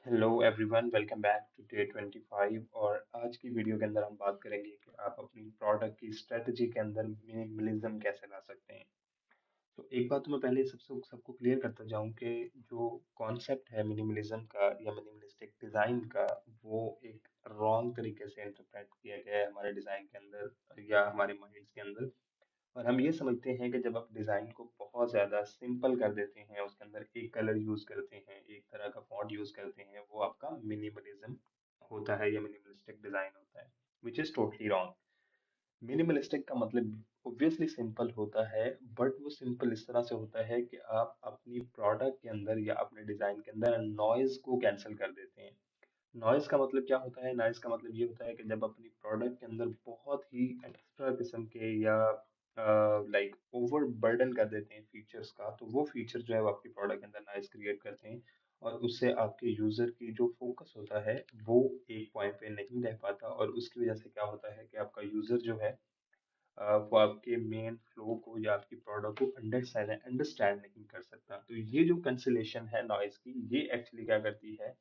Hello everyone, welcome back to day 25। और आज की वीडियो के अंदर हम बात करेंगे कि आप अपनी प्रोडक्ट की स्ट्रेटजी के अंदर मिनिमलिज्म कैसे ला सकते हैं। तो एक बात तो मैं पहले सबसे सबको क्लियर करता जाऊं कि जो कॉन्सेप्ट है मिनिमलिज्म का या मिनिमलिस्टिक डिज़ाइन का, वो एक रॉन्ग तरीके से इंटरप्रेट किया गया है हमारे डिज़ाइन के अंदर या हमारे माइंड्स के अंदर। और हम ये समझते हैं कि जब आप डिज़ाइन को बहुत ज़्यादा सिंपल कर देते हैं, उसके अंदर एक कलर यूज़ करते हैं, एक तरह का फॉन्ट यूज़ करते हैं, वो आपका मिनिमलिज्म होता है या मिनिमलिस्टिक डिज़ाइन होता है, which is totally wrong. Minimalistic का मतलब ऑब्वियसली सिंपल होता है, बट वो सिंपल इस तरह से होता है कि आप अपनी प्रोडक्ट के अंदर या अपने डिज़ाइन के अंदर नॉइज़ को कैंसिल कर देते हैं। नॉइज़ का मतलब क्या होता है? नॉइज़ का मतलब ये होता है कि जब अपनी प्रोडक्ट के अंदर बहुत ही एक्स्ट्रा किस्म के या लाइक ओवरबर्डन कर देते हैं फीचर्स का, तो वो फीचर जो है वो आपकी प्रोडक्ट के अंदर नॉइज़ क्रिएट करते हैं और उससे आपके यूज़र की जो फोकस होता है, वो एक पॉइंट पे नहीं रह पाता और उसकी वजह से क्या होता है कि आपका यूज़र जो है वो आपके मेन फ्लो को या आपकी प्रोडक्ट को अंडरस्टैंड नहीं कर सकता। तो ये जो कैंसिलेशन है नॉइज़ की, ये एक्चुअली क्या करती है,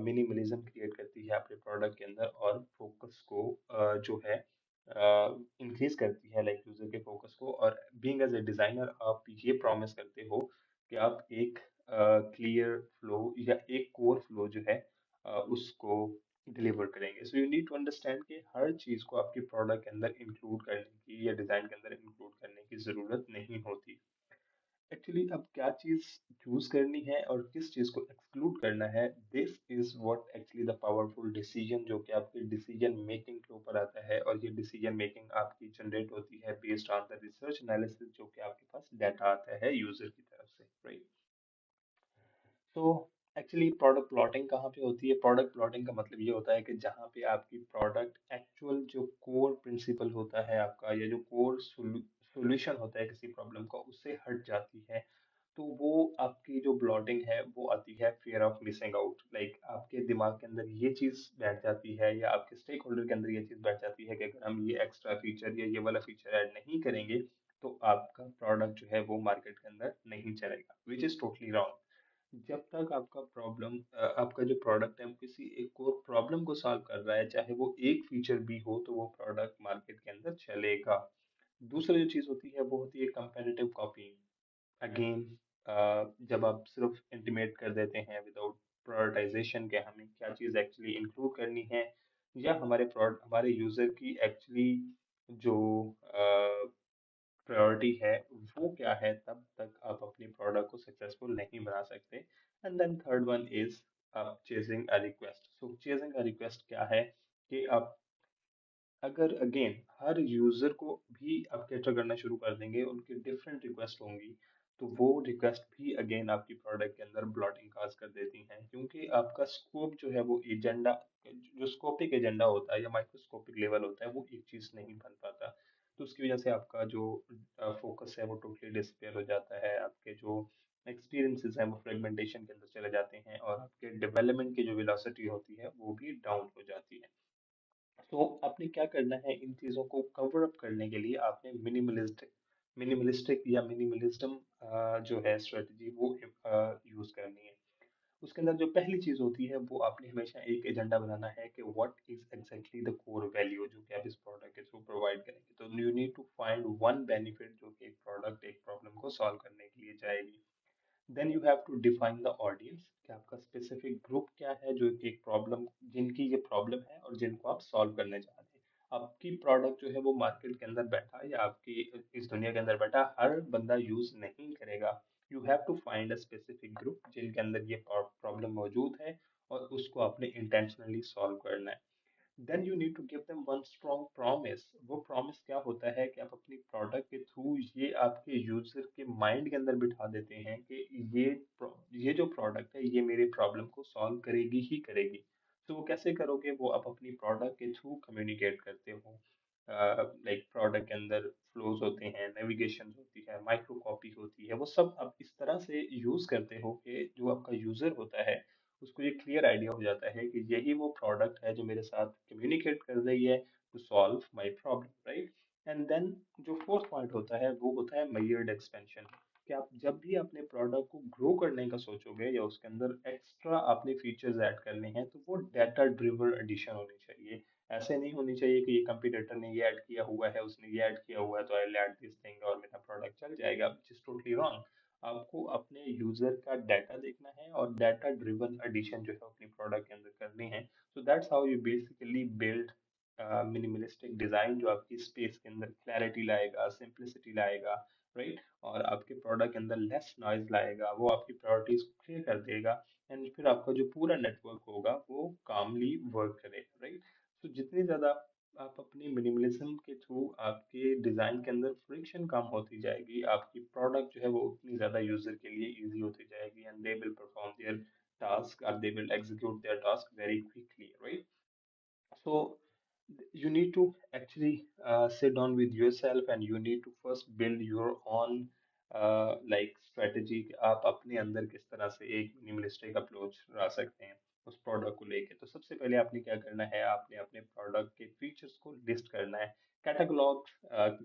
मिनिमलिज्म क्रिएट करती है आपके प्रोडक्ट के अंदर और फोकस को जो है इंक्रीज करती है, लाइक यूजर के फोकस को। और बीइंग एज ए डिजाइनर आप ये प्रॉमिस करते हो कि आप एक क्लियर फ्लो या एक कोर फ्लो जो है उसको डिलीवर करेंगे। So you need to understand कि हर चीज़ को आपकी प्रोडक्ट के अंदर इंक्लूड करने की या डिज़ाइन के अंदर इंक्लूड करने की ज़रूरत नहीं होती। एक्चुअली अब क्या चीज़ चूज़ करनी है और किस चीज़ को एक्सक्लूड करना है, this is what actually the powerful decision जो कि आपके डिसीजन मेकिंग के ऊपर आता है। और ये डिसीजन मेकिंग आपकी जनरेट होती है based on the research analysis जो कि आपके पास डाटा आता है यूज़र की तरफ से, राइट? तो एक्चुअली प्रोडक्ट प्लॉटिंग कहाँ पे होती है? प्रोडक्ट प्लॉटिंग का मतलब ये होता है कि जहाँ पे आपकी प्रोडक्ट एक्चुअल जो कोर प्रिंसिपल होता है आपका या जो कोर सॉल्यूशन होता है किसी प्रॉब्लम का, उससे हट जाती है। तो वो आपकी जो ब्लॉटिंग है वो आती है fear of missing out. Like आपके दिमाग के अंदर ये चीज़ बैठ जाती है या आपके स्टेक होल्डर के अंदर ये चीज़ बैठ जाती है कि अगर हम ये एक्स्ट्रा फीचर या ये वाला फीचर ऐड नहीं करेंगे तो आपका प्रोडक्ट जो है वो मार्केट के अंदर नहीं चलेगा, विच इज़ टोटली रॉन्ग। जब तक आपका आपका जो प्रोडक्ट है वो किसी एक और प्रॉब्लम को सॉल्व कर रहा है, चाहे वो एक फीचर भी हो, तो वो प्रोडक्ट मार्केट के अंदर चलेगा। दूसरा जो चीज़ होती है वो होती है कंपेरेटिव कॉपीइंग। अगेन, जब आप सिर्फ इंटीमेट कर देते हैं विदाउट प्रायोरिटाइजेशन के हमें क्या चीज़ एक्चुअली इंक्लूड करनी है या हमारे प्रोडक्ट हमारे यूज़र की एक्चुअली जो प्रायोरिटी है वो क्या है, तब तक आप अपनी प्रोडक्ट को सक्सेसफुल नहीं बना सकते। And then third one is आप chasing a request. So chasing a request क्या है कि आप अगर अगेन हर यूजर को भी आप कैटर करना शुरू कर देंगे, उनकी डिफरेंट रिक्वेस्ट होंगी, तो वो रिक्वेस्ट भी अगेन आपकी प्रोडक्ट के अंदर ब्लॉटिंग काज कर देती हैं, क्योंकि आपका स्कोप जो है वो एजेंडा, जो स्कोपिक एजेंडा होता है या माइक्रोस्कोपिक लेवल होता है, वो एक चीज नहीं बन पाता। तो उसकी वजह से आपका जो फोकस है वो टोटली डिसपेयर हो जाता है, आपके जो एक्सपीरियंसेस हैं वो फ्रेगमेंटेशन के अंदर चले जाते हैं और आपके डेवलपमेंट की जो वेलोसिटी होती है वो भी डाउन हो जाती है। तो आपने क्या करना है, इन चीज़ों को कवर अप करने के लिए आपने मिनिमलिस्टिक मिनिमलिस्टिक या मिनिमलिज्म जो है स्ट्रेटजी वो यूज करनी है। उसके अंदर जो पहली चीज होती है वो आपने हमेशा एक एजेंडा बनाना है कि what is exactly the core value जो कि आप इस प्रोडक्ट के थ्रू प्रोवाइड करेंगे। तो you need to find one benefit जो कि एक प्रोडक्ट एक प्रॉब्लम को सॉल्व करने के लिए जाएगी। Then you have to define the audience कि आपका स्पेसिफिक ग्रुप क्या है जो एक प्रॉब्लम, जिनकी ये प्रॉब्लम है और जिनको आप सॉल्व करने जा रहे हैं। आपकी प्रोडक्ट जो है वो मार्केट के अंदर बैठा या आपकी इस दुनिया के अंदर बैठा हर बंदा यूज नहीं करेगा। You have to find a specific group जिनके अंदर ये प्रॉब्लम मौजूद है और उसको आपने इंटेंशनली सॉल्व करना है। Then you need to give them one strong promise. वो प्रॉमिस क्या होता है कि आप अपनी प्रोडक्ट के थ्रू ये आपके यूजर के माइंड के अंदर बिठा देते हैं कि ये जो प्रोडक्ट है ये मेरे प्रॉब्लम को सॉल्व करेगी ही करेगी। तो वो कैसे करोगे, वो आप अपनी प्रोडक्ट के थ्रू कम्युनिकेट करते हो। लाइक प्रोडक्ट के अंदर फ्लोज होते हैं, नेविगेशन होती है, माइक्रो कॉपी होती है, वो सब आप इस तरह से यूज करते हो कि जो आपका यूजर होता है उसको ये क्लियर आइडिया हो जाता है कि यही वो प्रोडक्ट है जो मेरे साथ कम्युनिकेट कर रही है to solve my problem, right? And then जो फोर्थ पॉइंट होता है वो होता है मेजर्ड एक्सपेंशन। कि आप जब भी अपने प्रोडक्ट को ग्रो करने का सोचोगे या उसके अंदर एक्स्ट्रा आपने फीचर्स ऐड करने हैं तो वो डेटा ड्रिवन एडिशन होनी चाहिए। ऐसे नहीं होनी चाहिए कि ये कंपटीटर ने ये ऐड किया हुआ है, उसने ये ऐड किया हुआ है, तो I will add this thing और मेरा प्रोडक्ट चल जाएगा, व्हिच इज टोटली रॉन्ग। आपको अपने यूजर का डाटा देखना है और डाटा ड्रिवन एडिशन जो है अपनी प्रोडक्ट के अंदर करनी है। So that's how you basically build minimalistic design जो आपकी स्पेस के अंदर क्लैरिटी लाएगा, सिंप्लिसिटी लाएगा, राइट, और आपके प्रोडक्ट के अंदर लेस नॉइज लाएगा, वो आपकी प्रायोरिटीज को क्लियर कर देगा। एंड फिर आपका जो पूरा नेटवर्क होगा वो कामली वर्क करेगा, राइट। तो जितनी ज्यादा आप अपनी मिनिमलिज्म के थ्रू आपके डिजाइन के अंदर फ्रिक्शन कम होती जाएगी, आपकी प्रोडक्ट जो है वो उतनी ज्यादा यूजर के लिए इजी होती जाएगी and they will perform their task और they will execute their task very quickly, right. So you need to actually sit down with yourself and you need to first build your own like strategy कि आप अपने अंदर किस तरह से एक minimalistic approach ला सकते हैं उस प्रोडक्ट को लेके। तो सबसे पहले आपने क्या करना है, आपने अपने प्रोडक्ट के फीचर्स को लिस्ट करना है। Catalogue,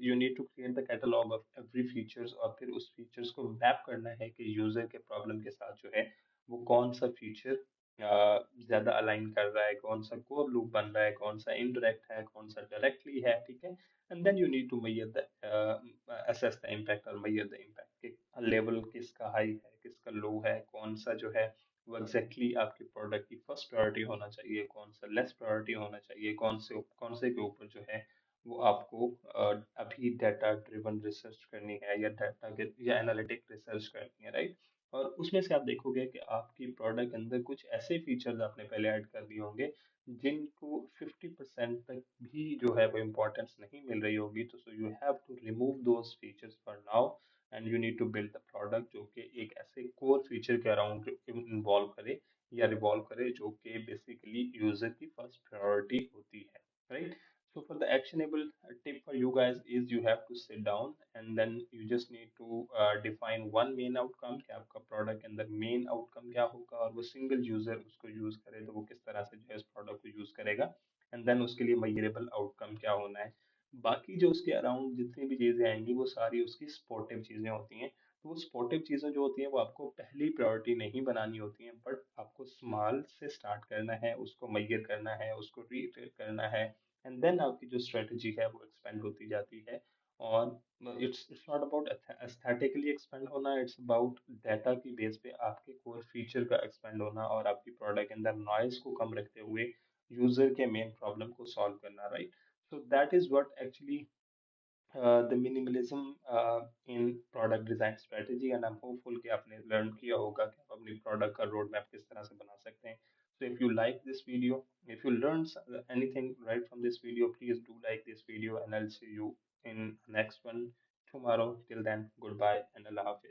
you need to create the catalogue of every features और फिर उस फीचर्स को मैप करना है कि यूजर के प्रॉब्लम के साथ जो है वो कौन सा फीचर ज्यादा अलाइन कर रहा है, कौन सा कोर लूप बन रहा है, कौन सा इनडायरेक्ट है, कौन सा डायरेक्टली है, ठीक है। And then you need to measure the assess the impact और मेजर द इम्पैक्ट कि लेवल किसका हाई है, किसका लो है, कौन सा जो है वो एग्जैक्टली आपके प्रोडक्ट की फर्स्ट प्रायोरिटी होना चाहिए, कौन सा लेस प्रायोरिटी होना चाहिए, कौन से के ऊपर जो है वो आपको अभी डाटा ड्रिवन रिसर्च करनी है या डाटा के या एनालिटिक रिसर्च करनी है, राइट। और उसमें से आप देखोगे कि आपकी प्रोडक्ट के अंदर कुछ ऐसे फीचर्स आपने पहले ऐड कर दिए होंगे जिनको 50% तक भी जो है वो इम्पोर्टेंस नहीं मिल रही होगी, तो so you have to remove those features for now and you need to build the product जो कि एक ऐसे कोर फीचर के अराउंड इन्वॉल्व करे या रिवॉल्व करे जो कि बेसिकली यूजर की फर्स्ट प्रायोरिटी होती है, right. So for the actionable tip for you guys is you have to sit down and then you just need to define one main outcome कि आपका प्रोडक्ट के अंदर मेन आउटकम क्या होगा और वो सिंगल यूजर उसको यूज करे तो वो किस तरह से जो है इस प्रोडक्ट को यूज करेगा। एंड देन उसके लिए मेजरेबल आउटकम क्या होना है। बाकी जो उसके अराउंड जितनी भी चीजें आएंगी वो सारी उसकी सपोर्टिव चीजें होती हैं। तो वो सपोर्टिव चीजें जो होती हैं वो आपको पहली प्रायोरिटी नहीं बनानी होती हैं, बट आपको स्मॉल से स्टार्ट करना है, उसको मेजर करना है, उसको रीट्रेट करना है, एंड देन आपकी जो स्ट्रेटजी है वो एक्सपेंड होती जाती है। और it's not about aesthetically expand होना, इट्स अबाउट डाटा की बेस पे आपके कोर फीचर का एक्सपेंड होना और आपकी प्रोडक्ट के अंदर नॉइज को कम रखते हुए यूजर के मेन प्रॉब्लम को सॉल्व करना, right. So that is what actually the minimalism in product design strategy and I'm hopeful कि आपने learn किया होगा कि आप अपनी product का road map किस तरह से बना सकते हैं। So if you like this video, if you learn anything right from this video, please do like this video and I'll see you in next one tomorrow. Till then, goodbye and Allah Hafiz.